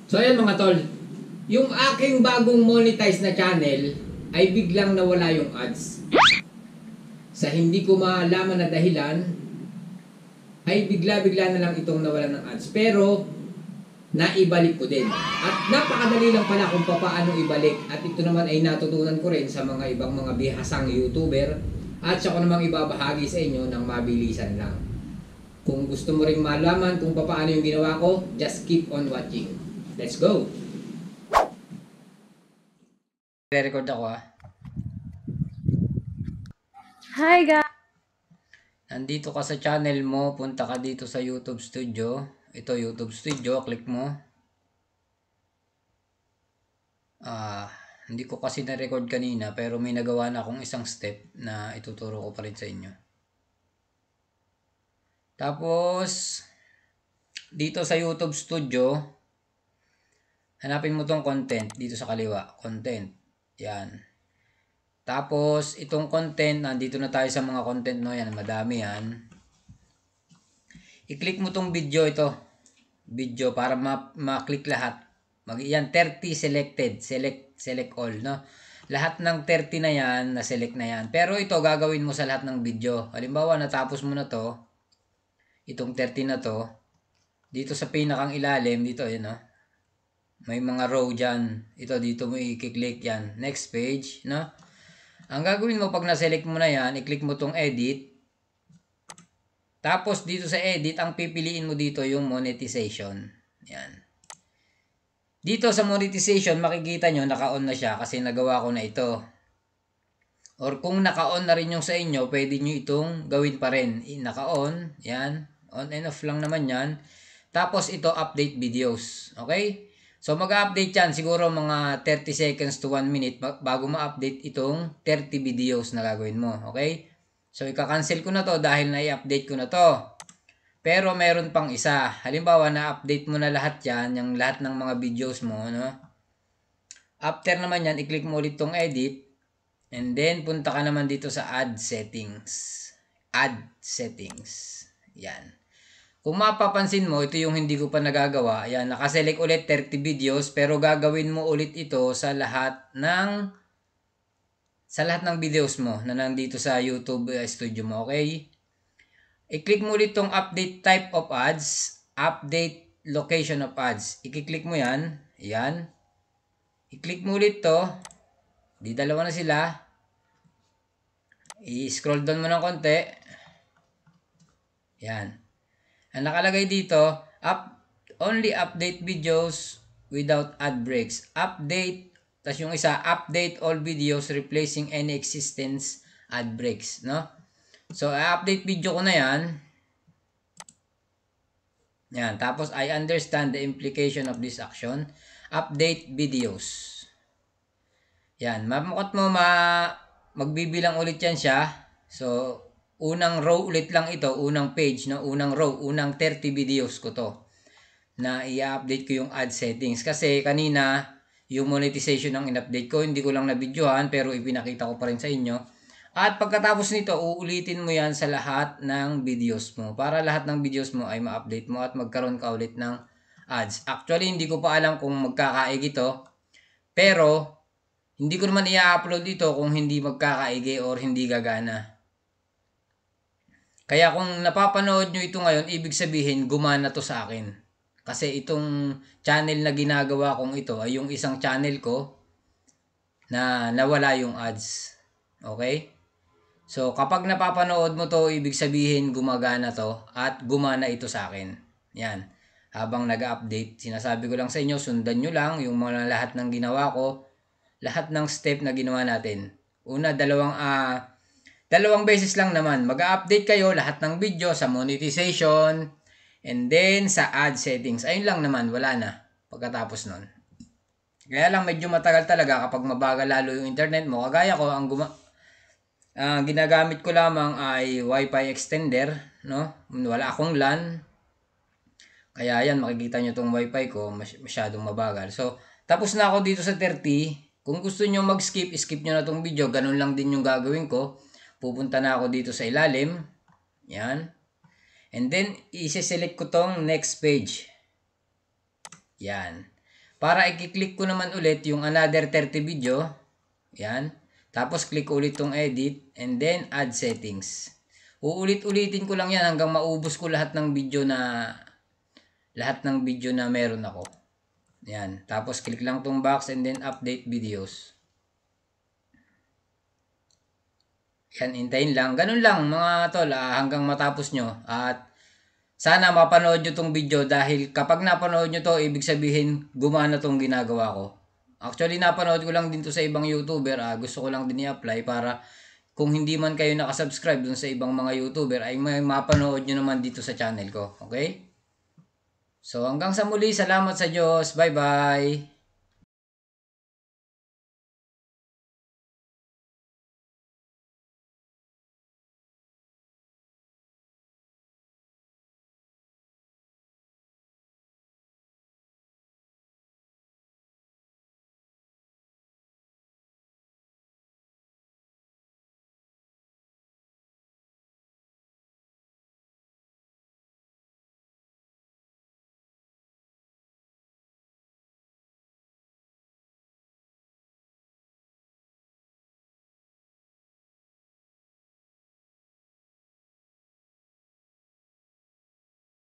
So ayan mga tol, yung aking bagong monetize na channel ay biglang nawala yung ads. Sa hindi ko malaman na dahilan, ay bigla-bigla na lang itong nawala ng ads. Pero, naibalik ko din. At napakadali lang pala kung paano ibalik. At ito naman ay natutunan ko rin sa mga ibang mga bihasang YouTuber. At siya ko namang ibabahagi sa inyo ng mabilisan lang. Kung gusto mo ring malaman kung paano yung ginawa ko, just keep on watching. Let's go! Re-record ako ah. Hi guys! Nandito ka sa channel mo, punta ka dito sa YouTube Studio. Ito YouTube Studio, click mo. Hindi ko kasi na-record kanina pero may nagawa na akong isang step na ituturo ko pa rin sa inyo. Tapos, dito sa YouTube Studio, hanapin mo tong content dito sa kaliwa. Content. Yan. Tapos, itong content, nandito na tayo sa mga content, no? Yan, madami yan. I-click mo tong video ito. Video para ma-click lahat. Yan, 30 selected. Select all, no? Lahat ng 30 na yan, na-select na yan. Pero ito, gagawin mo sa lahat ng video. Halimbawa, natapos mo na to. Itong 30 na to. Dito sa pinakang ilalim, dito, yun, no? May mga row dyan. Ito, dito mo i-click yan. Next page, no? Ang gagawin mo pag na-select mo na yan, i-click mo tong edit. Tapos dito sa edit, ang pipiliin mo dito yung monetization. Yan. Dito sa monetization, makikita nyo naka-on na siya kasi nagawa ko na ito. Or kung naka-on na rin yung sa inyo, pwede nyo itong gawin pa rin. Naka-on, yan. On and off lang naman yan. Tapos ito, update videos. Okay? So mag-update yan siguro mga 30 seconds to 1 minute bago ma-update itong 30 videos na gagawin mo. Okay? So ika-cancel ko na to dahil na-i-update ko na to. Pero meron pang isa. Halimbawa na-update mo na lahat yan, yung lahat ng mga videos mo. No? After naman yan, i-click mo ulit tong edit. And then punta ka naman dito sa add settings. Add settings. Yan. Kung mapapansin mo, ito yung hindi ko pa nagagawa. Ayan, nakaselect ulit 30 videos pero gagawin mo ulit ito sa lahat ng videos mo na nandito sa YouTube Studio mo, okay? I-click mo ulit tong update type of ads, update location of ads. I-click mo yan. Ayan. I-click mo ulit to. Di dalawa na sila. I-scroll down mo ng konti. Ayan. Ang nakalagay dito, only update videos without ad breaks. Update, tas yung isa, update all videos replacing any existence ad breaks, no? So, update video ko na yan. Yan, tapos I understand the implication of this action. Update videos. Yan, mamukot mo magbibilang ulit yan siya. So, unang row ulit lang ito, unang page, no? Unang row, unang 30 videos ko to na i-update ko yung ad settings kasi kanina yung monetization ang in-update ko, hindi ko lang na-videohan pero ipinakita ko pa rin sa inyo. At pagkatapos nito, uulitin mo yan sa lahat ng videos mo para lahat ng videos mo ay ma-update mo at magkaroon ka ulit ng ads. Actually, hindi ko pa alam kung magkakaig ito pero hindi ko naman i-upload ito kung hindi magkakaigi or hindi gagana. Kaya kung napapanood nyo ito ngayon, ibig sabihin gumana to sa akin. Kasi itong channel na ginagawa kong ito ay yung isang channel ko na nawala yung ads. Okay? So kapag napapanood mo to, ibig sabihin gumagana to at gumana ito sa akin. Yan. Habang nag-update, sinasabi ko lang sa inyo, sundan nyo lang yung mga lahat ng ginawa ko. Lahat ng step na ginawa natin. Una, dalawang beses lang naman. Mag-update kayo lahat ng video sa monetization and then sa ad settings. Ayun lang naman, wala na pagkatapos nun. Kaya lang medyo matagal talaga kapag mabagal lalo yung internet mo. Kagaya ko, ang ginagamit ko lamang ay Wi-Fi extender, no? Wala akong LAN. Kaya yan, makikita nyo tong Wi-Fi ko, masyadong mabagal. So, tapos na ako dito sa 30. Kung gusto nyo mag-skip, skip nyo na tong video. Ganun lang din yung gagawin ko. Pupunta na ako dito sa ilalim. Yan. And then, isi-select ko tong next page. Yan. Para i-click ko naman ulit yung another 30 video. Yan. Tapos click ulit tong edit and then add settings. Uulit-ulitin ko lang yan hanggang maubos ko lahat ng video na meron ako. Yan. Tapos click lang tong box and then update videos. Yan, hintayin lang. Ganun lang mga tol, hanggang matapos nyo. At sana mapanood nyo tong video dahil kapag napanood nyo to, ibig sabihin gumana tong ginagawa ko. Actually, napanood ko lang din to sa ibang YouTuber. Gusto ko lang din i-apply para kung hindi man kayo nakasubscribe dun sa ibang mga YouTuber, ay may mapanood nyo naman dito sa channel ko. Okay? So, hanggang sa muli, salamat sa Diyos. Bye-bye!